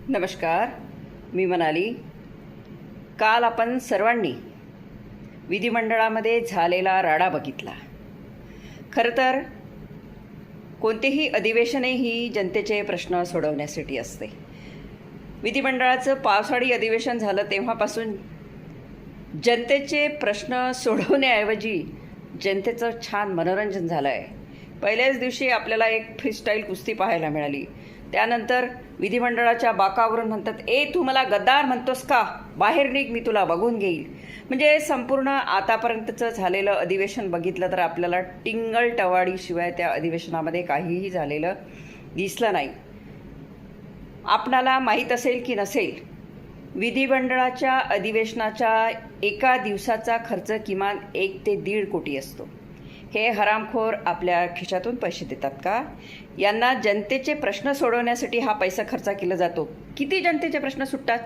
नमस्कार, मी मनाली. काल आपण सर्वांनी विधिमंडळामध्ये झालेला राडा बघितला. खरं तर कोणतेही अधिवेशनही ही जनतेचे प्रश्न सोडवण्यासाठी असते. विधिमंडळाचं पावसाळी अधिवेशन झालं तेव्हापासून जनतेचे प्रश्न सोडवण्याऐवजी जनतेचं छान मनोरंजन झालं आहे. पहिल्याच दिवशी आपल्याला एक फ्रीस्टाईल कुस्ती पाहायला मिळाली. त्यानंतर विधिमंडळाच्या बाकावरून म्हणतात, ए तू मला गद्दार म्हणतोस का, बाहेर निघ, मी तुला बघून घेईल. म्हणजे संपूर्ण आतापर्यंतचं झालेलं अधिवेशन बघितलं तर आपल्याला टिंगल टवाळीशिवाय त्या अधिवेशनामध्ये काहीही झालेलं दिसलं नाही. आपणाला माहीत असेल की नसेल, विधिमंडळाच्या अधिवेशनाच्या एका दिवसाचा खर्च किमान 1 ते 1.5 कोटी असतो. हे हरामखोर आपल्या खिशातून पैसे देतात का? यांना जनतेचे प्रश्न सोडवण्यासाठी हा पैसा खर्च केला जातो. किती जनतेचे प्रश्न सुटतात?